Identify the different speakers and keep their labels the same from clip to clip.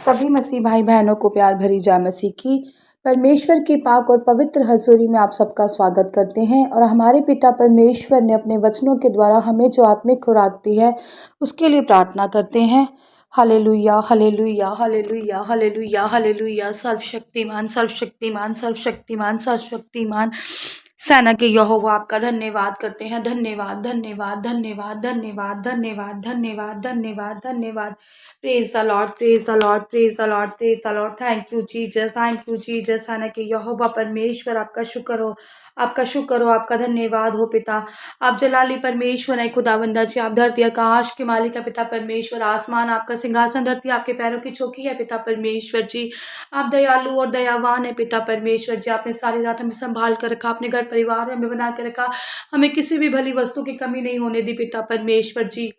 Speaker 1: सभी मसीह भाई बहनों को प्यार भरी जय मसीह की। परमेश्वर की पाक और पवित्र हजूरी में आप सबका स्वागत करते हैं और हमारे पिता परमेश्वर ने अपने वचनों के द्वारा हमें जो आत्मिक खुराक दी है उसके लिए प्रार्थना करते हैं। Hallelujah hallelujah hallelujah hallelujah hallelujah. सर्वशक्तिमान सर्वशक्तिमान सर्वशक्तिमान सर्वशक्तिमान सेना के यहोवा आपका धन्यवाद करते हैं। धन्यवाद धन्यवाद धन्यवाद धन्यवाद धन्यवाद धन्यवाद धन्यवाद धन्यवाद। Praise the Lord praise the Lord praise the Lord praise the Lord. Thank you Jesus thank you Jesus. सेना के यहोवा परमेश्वर आपका शुक्र हो, आपका शुक्र हो, आपका धन्यवाद हो पिता। आप जलाली परमेश्वर है खुदाबंदा जी। आप धरती आकाश के मालिक है पिता परमेश्वर। आसमान आपका सिंहासन, धरती आपके पैरों की चौकी है पिता परमेश्वर जी। आप दयालु और दयावान है पिता परमेश्वर जी। आपने सारी रात हमें संभाल कर रखा, अपने घर परिवार में हमें बना के रखा, हमें किसी भी भली वस्तु की कमी नहीं होने दी पिता परमेश्वर जी।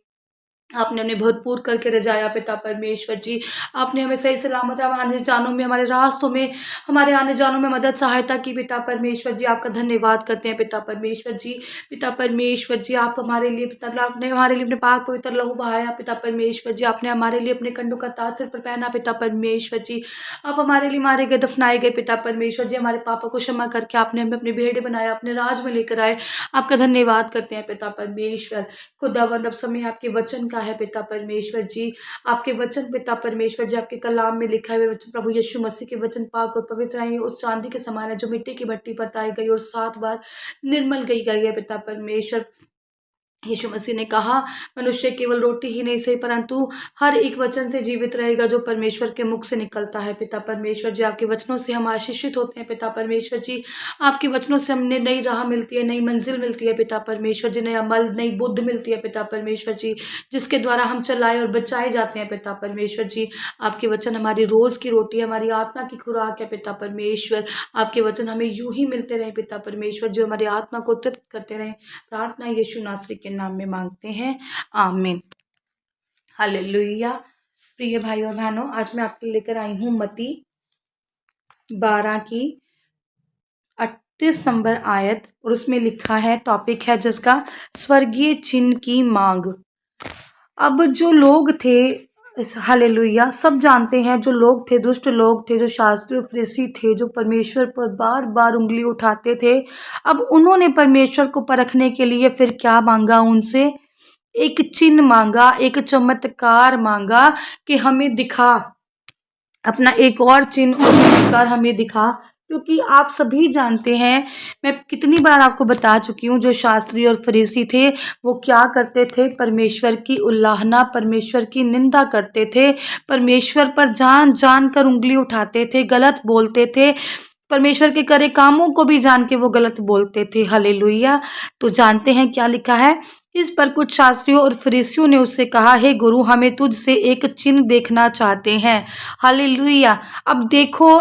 Speaker 1: आपने हमें भरपूर करके रजाया पिता परमेश्वर जी। आपने हमें सही सलामत आने जानों में, हमारे रास्तों में, हमारे आने जानों में मदद सहायता की पिता परमेश्वर जी। आपका धन्यवाद करते हैं पिता परमेश्वर जी। पिता परमेश्वर जी आप हमारे लिए पिता, आपने हमारे लिए अपने पाक पवित्र लहू बहाया पिता परमेश्वर जी। आपने हमारे लिए अपने कंडों का ताज सिर पर पहना पिता परमेश्वर जी। आप हमारे लिए मारे गए, दफनाए गए पिता परमेश्वर जी। हमारे पापों को क्षमा करके आपने हमें अपनी भेड़ बनाया, अपने राज में लेकर आए। आपका धन्यवाद करते हैं पिता परमेश्वर। खुदावंद अब समय आपके वचन का है पिता परमेश्वर जी। आपके वचन पिता परमेश्वर जी, आपके कलाम में लिखा है प्रभु यीशु मसीह के वचन पाक और पवित्र है, उस चांदी के समान है जो मिट्टी की भट्टी पर ताई गई और 7 बार निर्मल गई है पिता परमेश्वर। यीशु मसीह ने कहा मनुष्य केवल रोटी ही नहीं सही परंतु हर एक वचन से जीवित रहेगा जो परमेश्वर के मुख से निकलता है पिता परमेश्वर जी। आपके वचनों से हम आशीषित होते हैं पिता परमेश्वर जी। आपके वचनों से हमने नई राह मिलती है, नई मंजिल मिलती है पिता परमेश्वर जी, नई अमल, नई बुद्ध मिलती है पिता परमेश्वर जी, जिसके द्वारा हम चलाए और बचाए जाते हैं पिता परमेश्वर जी। आपके वचन हमारी रोज की रोटी है, हमारी आत्मा की खुराक है पिता परमेश्वर। आपके वचन हमें यूं ही मिलते रहे पिता परमेश्वर, जो हमारी आत्मा को तृप्त करते रहे। प्रार्थना यीशु नासरी के नाम में मांगते हैं, आमीन। हालेलुया। प्रिय भाई और बहनों, आज मैं आपके लेकर आई हूँ मत्ती 12 की 38 नंबर आयत और उसमें लिखा है, टॉपिक है जिसका स्वर्गीय चिन्ह की मांग। अब जो लोग थे, हालेलुया, सब जानते हैं जो लोग थे, दुष्ट लोग थे, जो शास्त्री और फरीसी थे, जो परमेश्वर पर बार बार उंगली उठाते थे। अब उन्होंने परमेश्वर को परखने के लिए फिर क्या मांगा उनसे? एक चिन्ह मांगा, एक चमत्कार मांगा कि हमें दिखा, अपना एक और चिन्ह और चमत्कार हमें दिखा। क्योंकि आप सभी जानते हैं, मैं कितनी बार आपको बता चुकी हूँ, जो शास्त्री और फरीसी थे वो क्या करते थे? परमेश्वर की उल्लाहना, परमेश्वर की निंदा करते थे, परमेश्वर पर जान जान कर उंगली उठाते थे, गलत बोलते थे, परमेश्वर के करे कामों को भी जान के वो गलत बोलते थे। हालेलुया। तो जानते हैं क्या लिखा है? इस पर कुछ शास्त्रियों और फरीसियों ने उससे कहा, हे गुरु, हमें तुझसे एक चिन्ह देखना चाहते हैं। हालेलुया। अब देखो,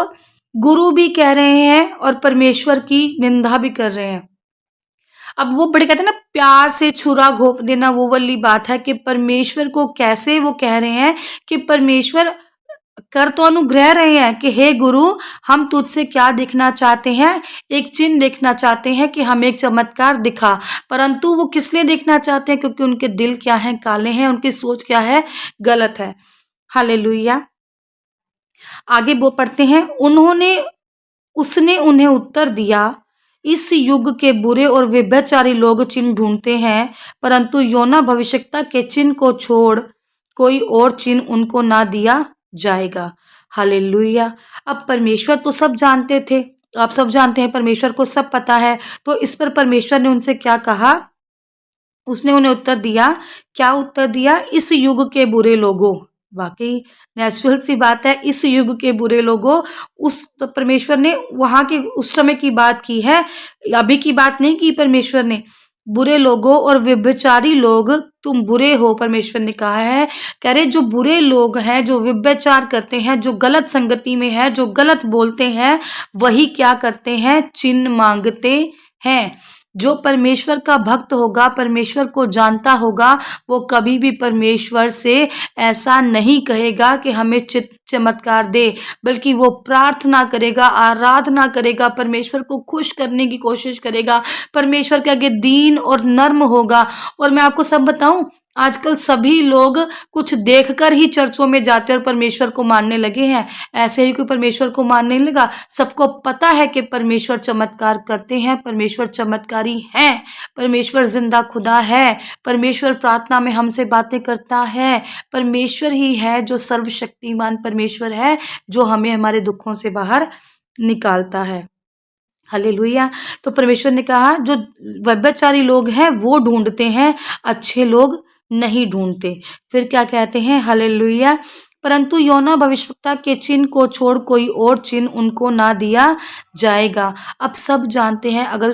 Speaker 1: गुरु भी कह रहे हैं और परमेश्वर की निंदा भी कर रहे हैं। अब वो बड़े कहते हैं ना, प्यार से छुरा घोंप देना, वो वाली बात है कि परमेश्वर को कैसे वो कह रहे हैं कि परमेश्वर कर तो अनुग्रह रहे हैं कि हे गुरु, हम तुझसे क्या देखना चाहते हैं? एक चिन्ह देखना चाहते हैं कि हमें एक चमत्कार दिखा। परंतु वो किस लिए देखना चाहते हैं? क्योंकि उनके दिल क्या हैं? काले हैं, उनकी सोच क्या है? गलत है। हालेलुया। आगे वो पढ़ते हैं, उसने उन्हें उत्तर दिया, इस युग के बुरे और व्यभिचारी लोग चिन्ह ढूंढते हैं, परंतु योना भविष्यवक्ता के चिन्ह को छोड़ कोई और चिन्ह उनको ना दिया जाएगा। हालेलुया। अब परमेश्वर तो सब जानते थे, आप सब जानते हैं, परमेश्वर को सब पता है। तो इस पर परमेश्वर ने उनसे क्या कहा? उसने उन्हें उत्तर दिया, क्या उत्तर दिया? इस युग के बुरे लोगों। वाकई नेचुरल सी बात है, इस युग के बुरे लोगों। उस तो परमेश्वर ने वहां के उस समय की बात की है, अभी की बात नहीं की परमेश्वर ने। बुरे लोगों और व्यभिचारी लोग, तुम बुरे हो, परमेश्वर ने कहा है। कह रहे जो बुरे लोग हैं, जो व्यभिचार करते हैं, जो गलत संगति में है, जो गलत बोलते हैं, वही क्या करते हैं? चिन्ह मांगते हैं। जो परमेश्वर का भक्त होगा, परमेश्वर को जानता होगा, वो कभी भी परमेश्वर से ऐसा नहीं कहेगा कि हमें चमत्कार दे, बल्कि वो प्रार्थना करेगा, आराधना करेगा, परमेश्वर को खुश करने की कोशिश करेगा, परमेश्वर के आगे दीन और नर्म होगा। और मैं आपको सब बताऊं, आजकल सभी लोग कुछ देखकर ही चर्चों में जाते और परमेश्वर को मानने लगे हैं। ऐसे ही कोई परमेश्वर को मानने नहीं लगा। सबको पता है कि परमेश्वर चमत्कार करते हैं, परमेश्वर चमत्कारी हैं, परमेश्वर जिंदा खुदा है, परमेश्वर प्रार्थना में हमसे बातें करता है, परमेश्वर ही है जो सर्वशक्तिमान परमेश्वर है, जो हमें हमारे दुखों से बाहर निकालता है। हालेलुया। तो परमेश्वर ने कहा जो व्यभिचारी लोग हैं वो ढूंढते हैं, अच्छे लोग नहीं ढूंढते। फिर क्या कहते हैं, हालेलुया, परंतु योना भविष्यवक्ता के चिन्ह को छोड़ कोई और चिन्ह उनको ना दिया जाएगा। अब सब जानते हैं, अगर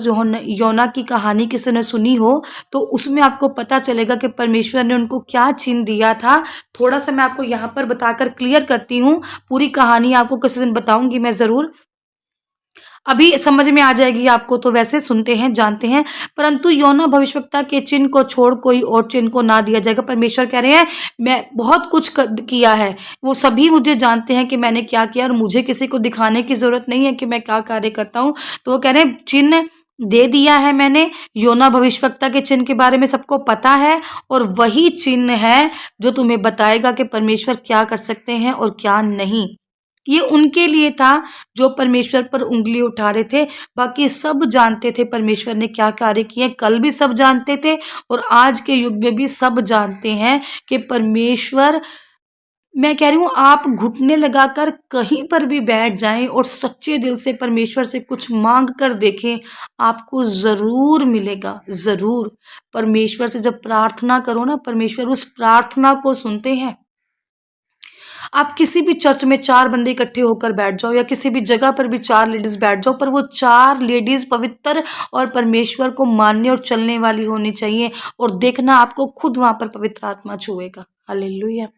Speaker 1: योना की कहानी किसी ने सुनी हो तो उसमें आपको पता चलेगा कि परमेश्वर ने उनको क्या चिन्ह दिया था। थोड़ा सा मैं आपको यहाँ पर बताकर क्लियर करती हूँ, पूरी कहानी आपको किसी दिन बताऊंगी मैं ज़रूर, अभी समझ में आ जाएगी आपको। तो वैसे सुनते हैं, जानते हैं, परंतु योना भविष्यवक्ता के चिन्ह को छोड़ कोई और चिन्ह को ना दिया जाएगा। परमेश्वर कह रहे हैं मैं बहुत कुछ किया है, वो सभी मुझे जानते हैं कि मैंने क्या किया और मुझे किसी को दिखाने की जरूरत नहीं है कि मैं क्या कार्य करता हूँ। तो वो कह रहे हैं चिन्ह दे दिया है मैंने, योना भविष्यवक्ता के चिन्ह के बारे में सबको पता है, और वही चिन्ह है जो तुम्हें बताएगा कि परमेश्वर क्या कर सकते हैं और क्या नहीं। ये उनके लिए था जो परमेश्वर पर उंगली उठा रहे थे। बाकी सब जानते थे परमेश्वर ने क्या कार्य किए, कल भी सब जानते थे और आज के युग में भी सब जानते हैं कि परमेश्वर, मैं कह रही हूँ आप घुटने लगाकर कहीं पर भी बैठ जाएं और सच्चे दिल से परमेश्वर से कुछ मांग कर देखें, आपको ज़रूर मिलेगा, ज़रूर। परमेश्वर से जब प्रार्थना करो ना, परमेश्वर उस प्रार्थना को सुनते हैं। आप किसी भी चर्च में 4 बंदे इकट्ठे होकर बैठ जाओ या किसी भी जगह पर भी 4 लेडीज बैठ जाओ, पर वो 4 लेडीज पवित्र और परमेश्वर को मानने और चलने वाली होनी चाहिए, और देखना आपको खुद वहां पर पवित्र आत्मा छुएगा। हालेलुया।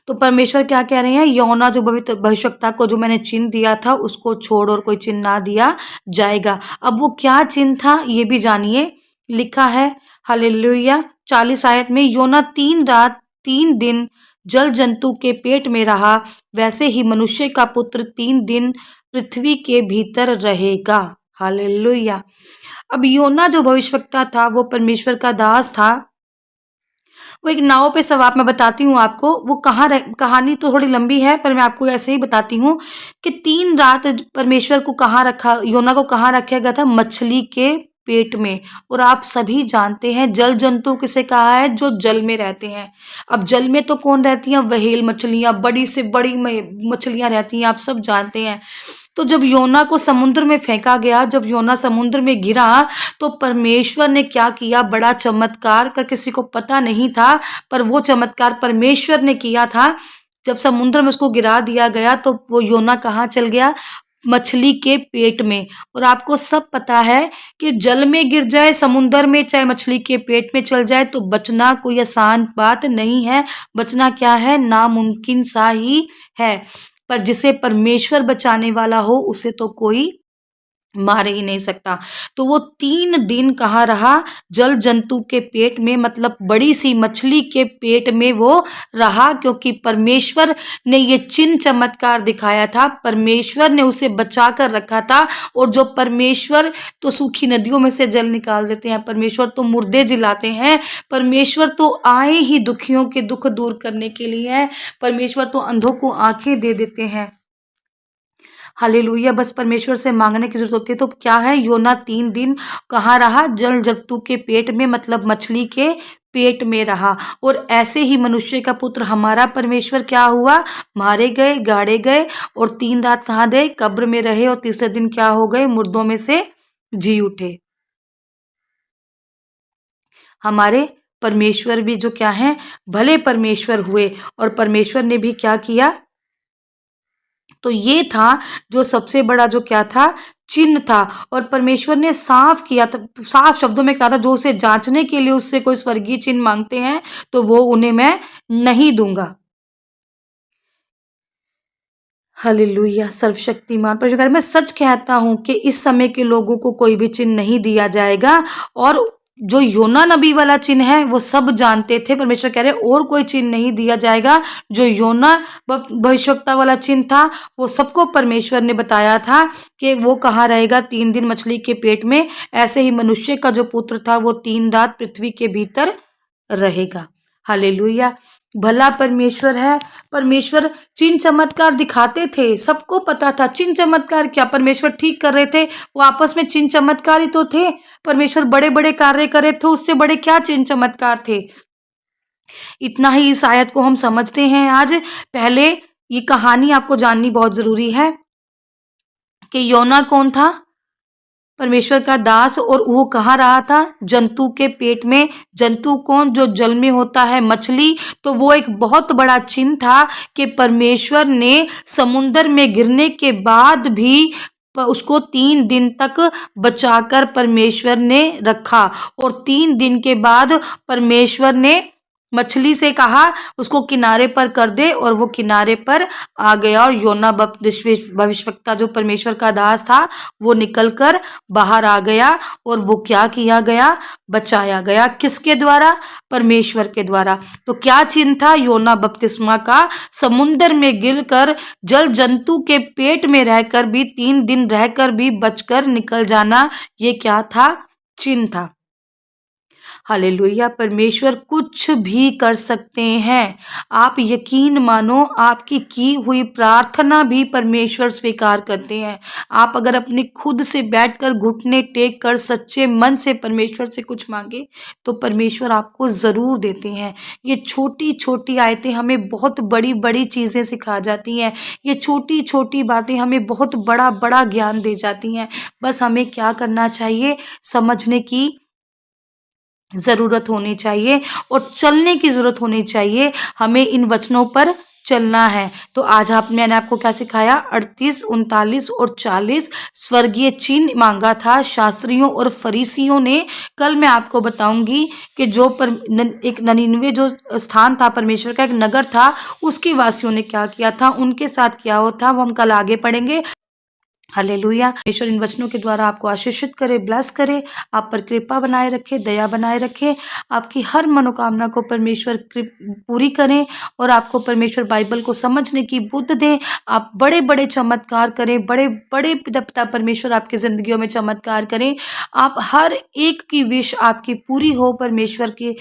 Speaker 1: तो परमेश्वर क्या कह रहे हैं, योना जो भविष्यवक्ता को जो मैंने चिन्ह दिया था उसको छोड़ और कोई चिन्ह ना दिया जाएगा। अब वो क्या चिन्ह था ये भी जानिए, लिखा है हालेलुया 40 आयत में, योना 3 रात 3 दिन जल जंतु के पेट में रहा, वैसे ही मनुष्य का पुत्र 3 दिन पृथ्वी के भीतर रहेगा। हालेलुया। अब योना जो भविष्यवक्ता था वो परमेश्वर का दास था। वो एक नाव पे सवार, मैं बताती हूँ आपको वो कहानी तो थोड़ी लंबी है पर मैं आपको ऐसे ही बताती हूँ कि 3 रात परमेश्वर को कहाँ रखा, योना को कहाँ रखा गया था, मछली के पेट में। और आप सभी जानते हैं जल जंतु किसे कहा है, जो जल में रहते हैं। अब जल में तो कौन रहती हैं, व्हेल मछलियां, बड़ी से बड़ी मछलियां रहती हैं, आप सब जानते हैं। तो जब योना को समुद्र में फेंका गया, जब योना समुद्र में गिरा, तो परमेश्वर ने क्या किया, बड़ा चमत्कार कर, किसी को पता नहीं था पर वो चमत्कार परमेश्वर ने किया था। जब समुद्र में उसको गिरा दिया गया तो वो योना कहाँ चल गया, मछली के पेट में। और आपको सब पता है कि जल में गिर जाए, समुद्र में, चाहे मछली के पेट में चल जाए तो बचना कोई आसान बात नहीं है। बचना क्या है, नामुमकिन सा ही है। पर जिसे परमेश्वर बचाने वाला हो उसे तो कोई मार ही नहीं सकता। तो वो 3 दिन कहाँ रहा, जल जंतु के पेट में, मतलब बड़ी सी मछली के पेट में वो रहा, क्योंकि परमेश्वर ने ये चिन्ह चमत्कार दिखाया था, परमेश्वर ने उसे बचा कर रखा था। और जो परमेश्वर तो सूखी नदियों में से जल निकाल देते हैं, परमेश्वर तो मुर्दे जिलाते हैं, परमेश्वर तो आए ही दुखियों के दुख दूर करने के लिए है, परमेश्वर तो अंधों को आंखें दे देते हैं। हालेलुया। बस परमेश्वर से मांगने की जरूरत होती है। तो क्या है, योना 3 दिन कहाँ रहा, जल जंतु के पेट में, मतलब मछली के पेट में रहा। और ऐसे ही मनुष्य का पुत्र हमारा परमेश्वर क्या हुआ, मारे गए, गाड़े गए, और 3 रात कहाँ गए, कब्र में रहे, और तीसरे दिन क्या हो गए, मुर्दों में से जी उठे। हमारे परमेश्वर भी जो क्या है, भले परमेश्वर हुए, और परमेश्वर ने भी क्या किया, तो ये था जो सबसे बड़ा जो क्या था, चिन्ह था। और परमेश्वर ने साफ किया था, साफ शब्दों में कहा था, जो उसे जांचने के लिए उससे कोई स्वर्गीय चिन्ह मांगते हैं तो वो उन्हें मैं नहीं दूंगा। हालेलुया। सर्वशक्तिमान परमेश्वर, मैं सच कहता हूं कि इस समय के लोगों को कोई भी चिन्ह नहीं दिया जाएगा। और जो योना नबी वाला चिन्ह है वो सब जानते थे, परमेश्वर कह रहे और कोई चिन्ह नहीं दिया जाएगा। जो योना भविष्यवक्ता वाला चिन्ह था वो सबको परमेश्वर ने बताया था कि वो कहाँ रहेगा, 3 दिन मछली के पेट में। ऐसे ही मनुष्य का जो पुत्र था वो 3 रात पृथ्वी के भीतर रहेगा। हालेलुया। भला परमेश्वर है। परमेश्वर चिन्ह चमत्कार दिखाते थे, सबको पता था चिन्ह चमत्कार क्या परमेश्वर ठीक कर रहे थे, वो आपस में चिन्ह चमत्कार ही तो थे। परमेश्वर बड़े बड़े कार्य करे थे, उससे बड़े क्या चिन्ह चमत्कार थे। इतना ही इस आयत को हम समझते हैं आज। पहले ये कहानी आपको जाननी बहुत जरूरी है कि योना कौन था, परमेश्वर का दास, और वो कहाँ रहा था, जंतु के पेट में। जंतु कौन, जो जल में होता है, मछली। तो वो एक बहुत बड़ा चिन्ह था कि परमेश्वर ने समुंदर में गिरने के बाद भी उसको 3 दिन तक बचाकर परमेश्वर ने रखा, और 3 दिन के बाद परमेश्वर ने मछली से कहा उसको किनारे पर कर दे, और वो किनारे पर आ गया। और योना भविष्यवक्ता जो परमेश्वर का दास था वो निकलकर बाहर आ गया, और वो क्या किया गया, बचाया गया। किसके द्वारा, परमेश्वर के द्वारा। तो क्या चिन्ह था योना बपतिस्मा का, समुंदर में गिरकर जल जंतु के पेट में रहकर भी 3 दिन रहकर भी बचकर निकल जाना, ये क्या था, चिन्ह था। हालेलुया। परमेश्वर कुछ भी कर सकते हैं। आप यकीन मानो, आपकी की हुई प्रार्थना भी परमेश्वर स्वीकार करते हैं। आप अगर अपने खुद से बैठकर घुटने टेक कर सच्चे मन से परमेश्वर से कुछ मांगे तो परमेश्वर आपको ज़रूर देते हैं। ये छोटी छोटी आयतें हमें बहुत बड़ी बड़ी चीज़ें सिखा जाती हैं। ये छोटी छोटी बातें हमें बहुत बड़ा बड़ा ज्ञान दे जाती हैं। बस हमें क्या करना चाहिए, समझने की ज़रूरत होनी चाहिए और चलने की ज़रूरत होनी चाहिए। हमें इन वचनों पर चलना है। तो आज मैंने आपको क्या सिखाया, 38, 39 और 40 स्वर्गीय चिन्ह मांगा था शास्त्रियों और फरीसियों ने। कल मैं आपको बताऊंगी कि जो एक ननीनवे जो स्थान था, परमेश्वर का एक नगर था, उसके वासियों ने क्या किया था, उनके साथ क्या होता, वो हम कल आगे पढ़ेंगे। हालेलुया। परमेश्वर इन वचनों के द्वारा आपको आशीषित करे, ब्लेस करे, आप पर कृपा बनाए रखे, दया बनाए रखे, आपकी हर मनोकामना को परमेश्वर पूरी करें, और आपको परमेश्वर बाइबल को समझने की बुद्धि दें। आप बड़े बड़े चमत्कार करें, बड़े बड़े पिता परमेश्वर आपकी जिंदगियों में चमत्कार करें। आप हर एक की विश आपकी पूरी हो, परमेश्वर की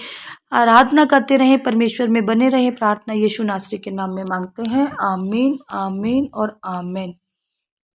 Speaker 1: आराधना करते रहें, परमेश्वर में बने रहें। प्रार्थना यीशु नासरी के नाम में मांगते हैं, आमीन, आमीन और आमीन।